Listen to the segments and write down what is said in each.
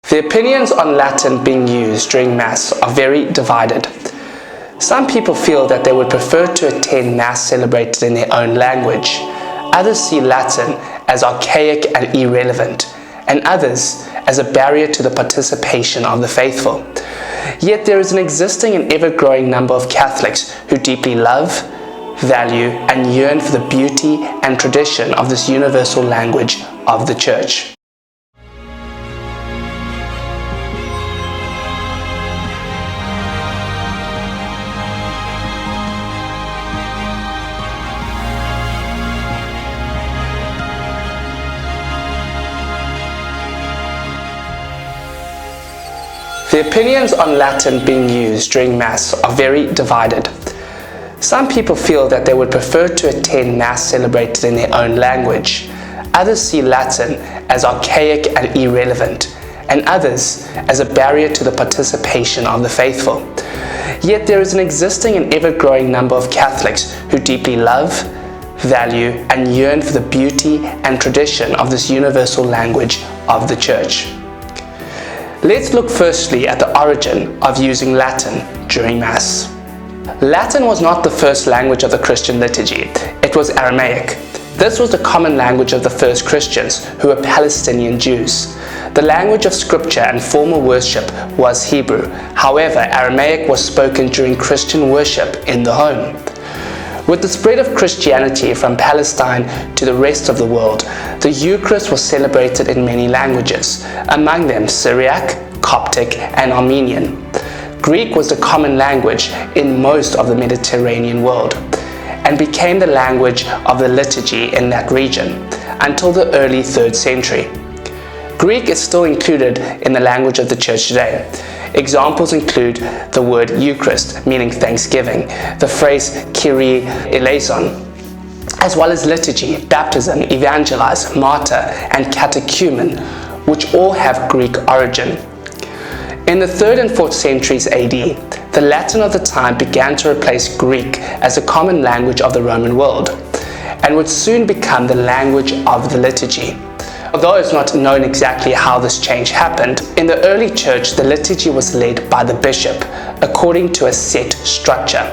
The opinions on Latin being used during Mass are very divided. Some people feel that they would prefer to attend Mass celebrated in their own language. Others see Latin as archaic and irrelevant, and others as a barrier to the participation of the faithful. Yet there is an existing and ever-growing number of Catholics who deeply love, value, and yearn for the beauty and tradition of this universal language of the Church. The opinions on Latin being used during Mass are very divided. Some people feel that they would prefer to attend Mass celebrated in their own language. Others see Latin as archaic and irrelevant, and others as a barrier to the participation of the faithful. Yet there is an existing and ever-growing number of Catholics who deeply love, value, and yearn for the beauty and tradition of this universal language of the Church. Let's look firstly at the origin of using Latin during Mass. Latin was not the first language of the Christian liturgy, it was Aramaic. This was the common language of the first Christians, who were Palestinian Jews. The language of scripture and formal worship was Hebrew. However, Aramaic was spoken during Christian worship in the home. With the spread of Christianity from Palestine to the rest of the world, the Eucharist was celebrated in many languages, among them Syriac, Coptic, and Armenian. Greek was the common language in most of the Mediterranean world, and became the language of the liturgy in that region until the early 3rd century. Greek is still included in the language of the Church today. Examples include the word Eucharist, meaning thanksgiving, the phrase Kyrie eleison, as well as liturgy, baptism, evangelize, martyr, and catechumen, which all have Greek origin. In the 3rd and 4th centuries AD, the Latin of the time began to replace Greek as a common language of the Roman world, and would soon become the language of the liturgy. Although it's not known exactly how this change happened, in the early church the liturgy was led by the bishop, according to a set structure.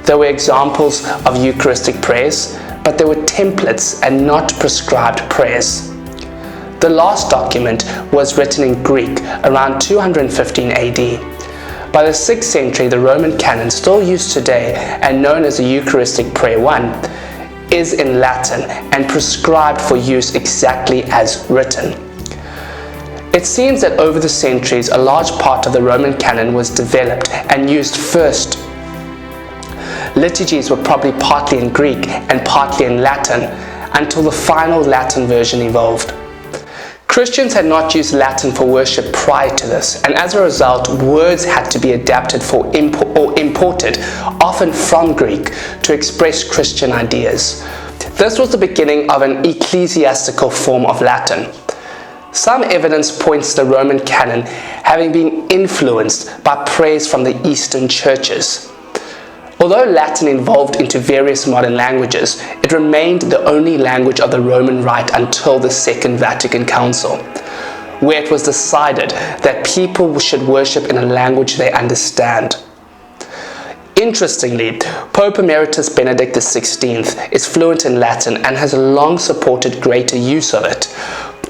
There were examples of Eucharistic prayers, but there were templates and not prescribed prayers. The last document was written in Greek around 215 AD. By the 6th century, the Roman canon, still used today and known as the Eucharistic Prayer 1, is in Latin and prescribed for use exactly as written. It seems that over the centuries a large part of the Roman canon was developed and used first. Liturgies were probably partly in Greek and partly in Latin until the final Latin version evolved. Christians had not used Latin for worship prior to this, and as a result, words had to be adapted or imported, often from Greek, to express Christian ideas. This was the beginning of an ecclesiastical form of Latin. Some evidence points to the Roman canon having been influenced by prayers from the Eastern churches. Although Latin evolved into various modern languages, it remained the only language of the Roman Rite until the Second Vatican Council, where it was decided that people should worship in a language they understand. Interestingly, Pope Emeritus Benedict XVI is fluent in Latin and has long supported greater use of it.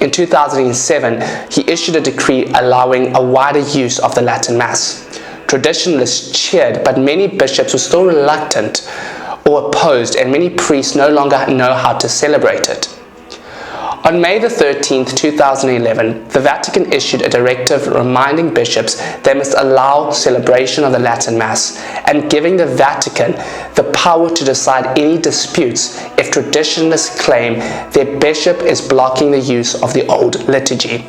In 2007, he issued a decree allowing a wider use of the Latin Mass. Traditionalists cheered, but many bishops were still reluctant or opposed, and many priests no longer know how to celebrate it. On May the 13th, 2011, the Vatican issued a directive reminding bishops they must allow celebration of the Latin Mass and giving the Vatican the power to decide any disputes if traditionalists claim their bishop is blocking the use of the old liturgy.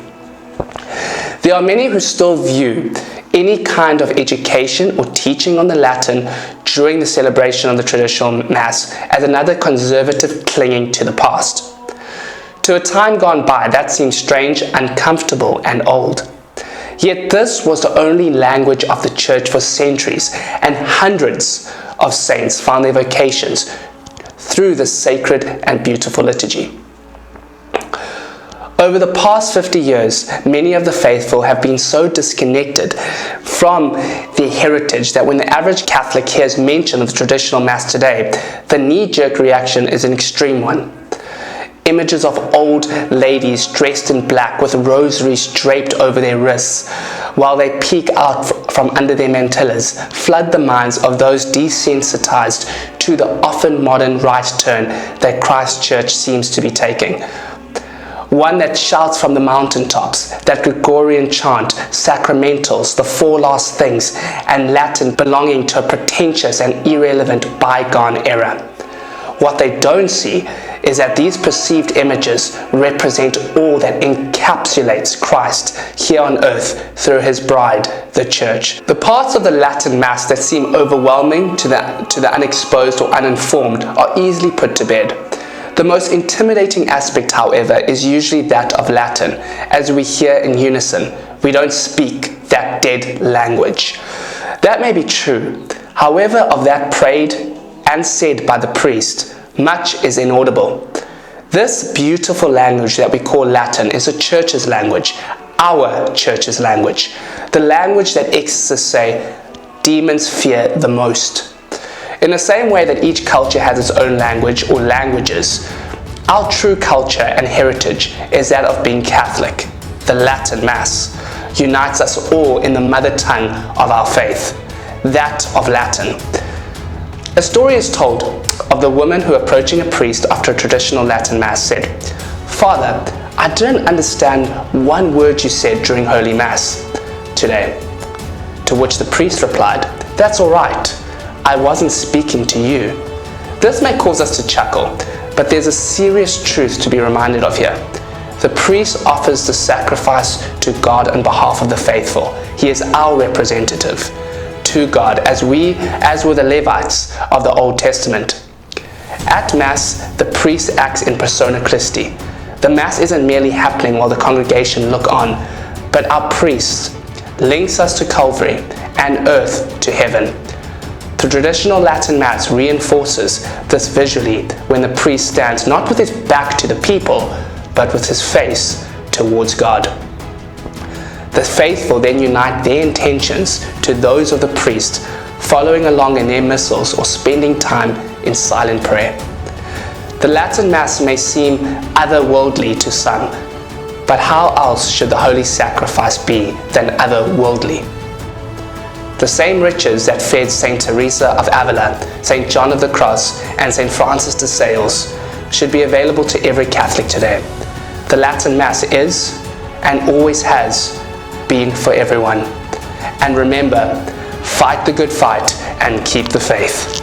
There are many who still view any kind of education or teaching on the Latin during the celebration of the traditional Mass as another conservative clinging to the past. To a time gone by, that seems strange, uncomfortable, and old. Yet this was the only language of the Church for centuries, and hundreds of saints found their vocations through this sacred and beautiful liturgy. Over the past 50 years, many of the faithful have been so disconnected from their heritage that when the average Catholic hears mention of the traditional Mass today, the knee-jerk reaction is an extreme one. Images of old ladies dressed in black with rosaries draped over their wrists while they peek out from under their mantillas flood the minds of those desensitized to the often modern right turn that Christ Church seems to be taking. One that shouts from the mountaintops, that Gregorian chant, sacramentals, the four last things, and Latin belonging to a pretentious and irrelevant bygone era. What they don't see is that these perceived images represent all that encapsulates Christ here on earth through his bride, the Church. The parts of the Latin Mass that seem overwhelming to the unexposed or uninformed are easily put to bed. The most intimidating aspect, however, is usually that of Latin, as we hear in unison. We don't speak that dead language. That may be true. However, of that prayed and said by the priest, much is inaudible. This beautiful language that we call Latin is a church's language, our church's language, the language that exorcists say demons fear the most. In the same way that each culture has its own language or languages, our true culture and heritage is that of being Catholic. The Latin Mass unites us all in the mother tongue of our faith, that of Latin. A story is told of the woman who, approaching a priest after a traditional Latin Mass, said, "Father, I didn't understand one word you said during Holy Mass today." To which the priest replied, "That's all right. I wasn't speaking to you." This may cause us to chuckle, but there's a serious truth to be reminded of here. The priest offers the sacrifice to God on behalf of the faithful. He is our representative to God, as were the Levites of the Old Testament. At Mass, the priest acts in persona Christi. The Mass isn't merely happening while the congregation look on, but our priest links us to Calvary and earth to heaven. The traditional Latin Mass reinforces this visually when the priest stands not with his back to the people, but with his face towards God. The faithful then unite their intentions to those of the priest, following along in their missals or spending time in silent prayer. The Latin Mass may seem otherworldly to some, but how else should the holy sacrifice be than otherworldly? The same riches that fed Saint Teresa of Avila, Saint John of the Cross, and Saint Francis de Sales should be available to every Catholic today. The Latin Mass is, and always has, been for everyone. And remember, fight the good fight and keep the faith.